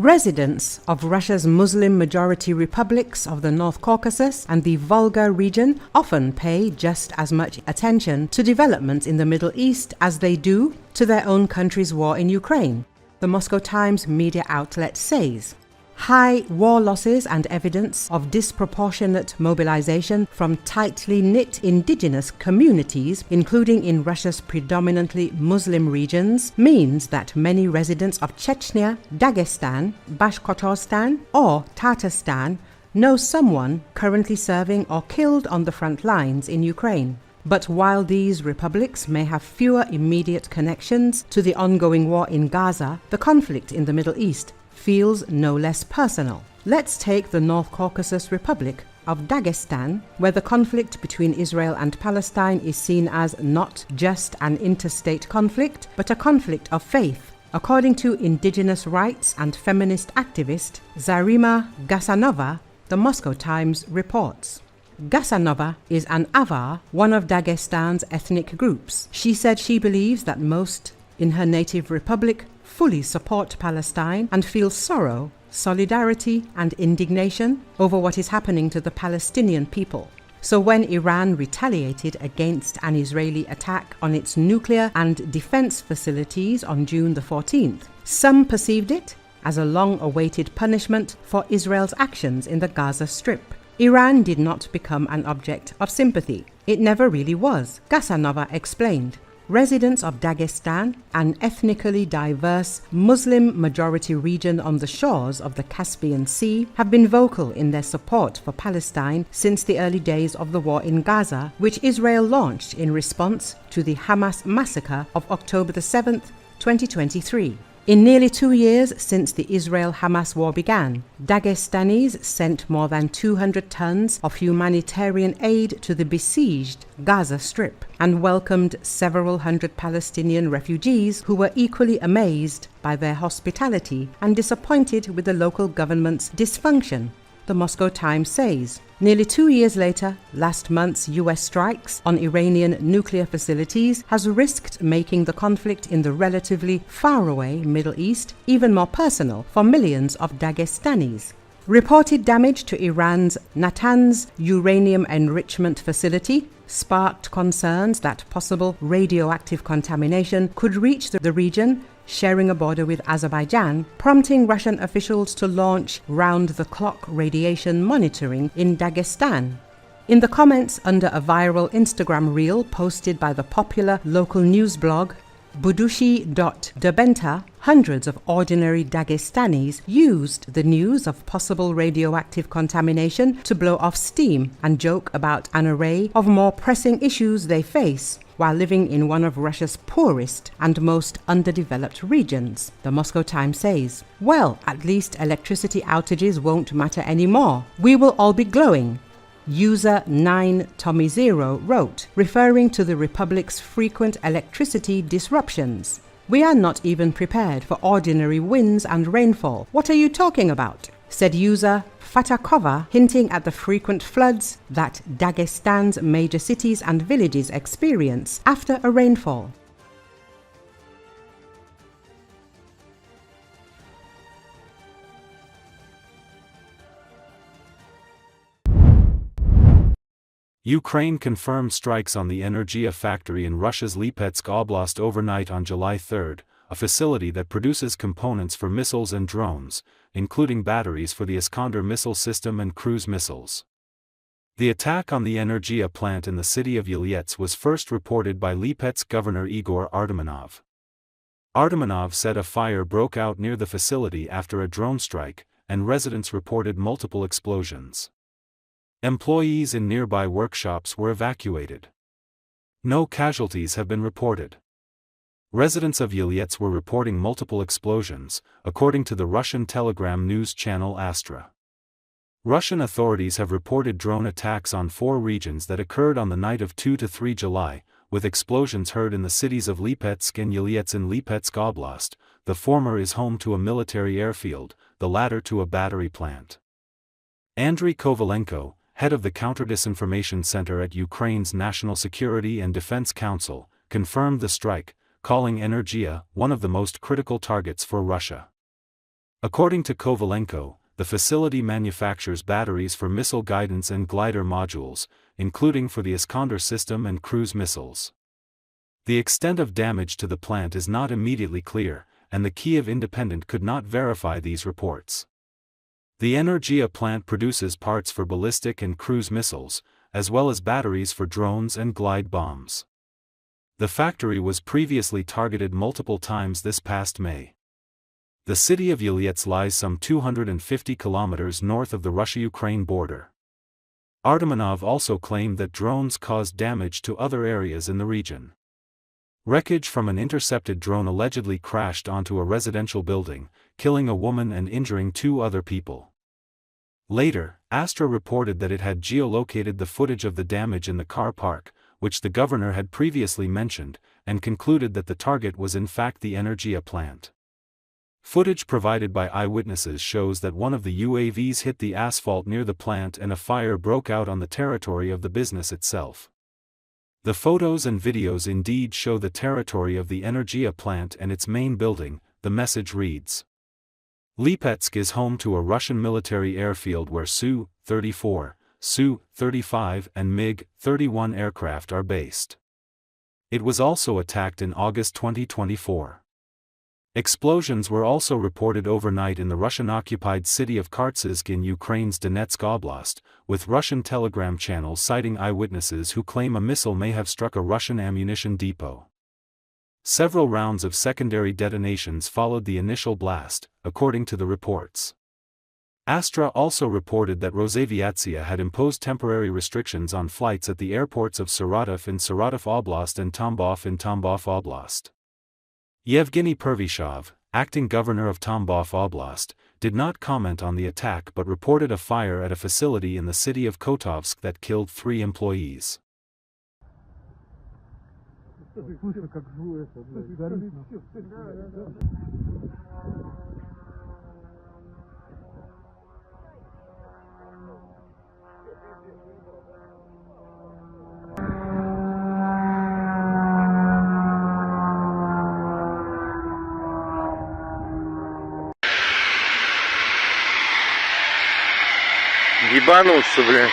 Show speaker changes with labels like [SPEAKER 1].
[SPEAKER 1] Residents of Russia's Muslim-majority republics of the North Caucasus and the Volga region often pay just as much attention to developments in the Middle East as they do to their own country's war in Ukraine, the Moscow Times media outlet says. High war losses and evidence of disproportionate mobilization from tightly knit indigenous communities, including in Russia's predominantly Muslim regions, means that many residents of Chechnya, Dagestan, Bashkortostan, or Tatarstan know someone currently serving or killed on the front lines in Ukraine. But while these republics may have fewer immediate connections to the ongoing war in Gaza, the conflict in the Middle East feels no less personal. Let's take the North Caucasus Republic of Dagestan, where the conflict between Israel and Palestine is seen as not just an interstate conflict, but a conflict of faith, according to Indigenous rights and feminist activist Zarema Gasanova, the Moscow Times reports. Gasanova is an Avar, one of Dagestan's ethnic groups. She said she believes that most in her native republic fully support Palestine and feel sorrow, solidarity and indignation over what is happening to the Palestinian people. So when Iran retaliated against an Israeli attack on its nuclear and defense facilities on June the 14th, some perceived it as a long-awaited punishment for Israel's actions in the Gaza Strip. Iran did not become an object of sympathy. It never really was, Gasanova explained. Residents of Dagestan, an ethnically diverse Muslim-majority region on the shores of the Caspian Sea, have been vocal in their support for Palestine since the early days of the war in Gaza, which Israel launched in response to the Hamas massacre of October 7, 2023. In nearly 2 years since the Israel-Hamas war began, Dagestanis sent more than 200 tons of humanitarian aid to the besieged Gaza Strip and welcomed several hundred Palestinian refugees who were equally amazed by their hospitality and disappointed with the local government's dysfunction, the Moscow Times says. Nearly 2 years later, last month's US strikes on Iranian nuclear facilities has risked making the conflict in the relatively faraway Middle East even more personal for millions of Dagestanis. Reported damage to Iran's Natanz uranium enrichment facility sparked concerns that possible radioactive contamination could reach the region, sharing a border with Azerbaijan, prompting Russian officials to launch round-the-clock radiation monitoring in Dagestan. In the comments under a viral Instagram reel posted by the popular local news blog Budushi.Debenta, hundreds of ordinary Dagestanis used the news of possible radioactive contamination to blow off steam and joke about an array of more pressing issues they face while living in one of Russia's poorest and most underdeveloped regions, the Moscow Times says. Well, at least electricity outages won't matter anymore. We will all be glowing, user 9Tommy0 wrote, referring to the Republic's frequent electricity disruptions. We are not even prepared for ordinary winds and rainfall. What are you talking about? Said user Fatakova, hinting at the frequent floods that Dagestan's major cities and villages experience after a rainfall.
[SPEAKER 2] Ukraine confirmed strikes on the Energia factory in Russia's Lipetsk Oblast overnight on July 3, a facility that produces components for missiles and drones, including batteries for the Iskander missile system and cruise missiles. The attack on the Energia plant in the city of Yelets was first reported by Lipetsk Governor Igor Artemonov. Artemonov said a fire broke out near the facility after a drone strike, and residents reported multiple explosions. Employees in nearby workshops were evacuated. No casualties have been reported. Residents of Yelets were reporting multiple explosions, according to the Russian Telegram news channel Astra. Russian authorities have reported drone attacks on 4 regions that occurred on the night of 2 to 3 July, with explosions heard in the cities of Lipetsk and Yelets in Lipetsk Oblast. The former is home to a military airfield, the latter to a battery plant. Andriy Kovalenko, head of the Counter-Disinformation Center at Ukraine's National Security and Defense Council, confirmed the strike, calling Energia one of the most critical targets for Russia. According to Kovalenko, the facility manufactures batteries for missile guidance and glider modules, including for the Iskander system and cruise missiles. The extent of damage to the plant is not immediately clear, and the Kiev Independent could not verify these reports. The Energia plant produces parts for ballistic and cruise missiles, as well as batteries for drones and glide bombs. The factory was previously targeted multiple times this past May. The city of Yelets lies some 250 kilometers north of the Russia-Ukraine border. Artemanov also claimed that drones caused damage to other areas in the region. Wreckage from an intercepted drone allegedly crashed onto a residential building, killing a woman and injuring 2 other people. Later, Astra reported that it had geolocated the footage of the damage in the car park, which the governor had previously mentioned, and concluded that the target was in fact the Energia plant. Footage provided by eyewitnesses shows that one of the UAVs hit the asphalt near the plant and a fire broke out on the territory of the business itself. The photos and videos indeed show the territory of the Energia plant and its main building. The message reads: Lipetsk is home to a Russian military airfield where Su-34, Su-35 and MiG-31 aircraft are based. It was also attacked in August 2024. Explosions were also reported overnight in the Russian-occupied city of Kharkiv in Ukraine's Donetsk Oblast, with Russian telegram channels citing eyewitnesses who claim a missile may have struck a Russian ammunition depot. Several rounds of secondary detonations followed the initial blast, according to the reports. Astra also reported that Rosaviatsia had imposed temporary restrictions on flights at the airports of Saratov in Saratov Oblast and Tambov in Tambov Oblast. Yevgeny Pervyshov, acting governor of Tambov Oblast, did not comment on the attack but reported a fire at a facility in the city of Kotovsk that killed 3 employees.
[SPEAKER 3] Ебанулся, блин.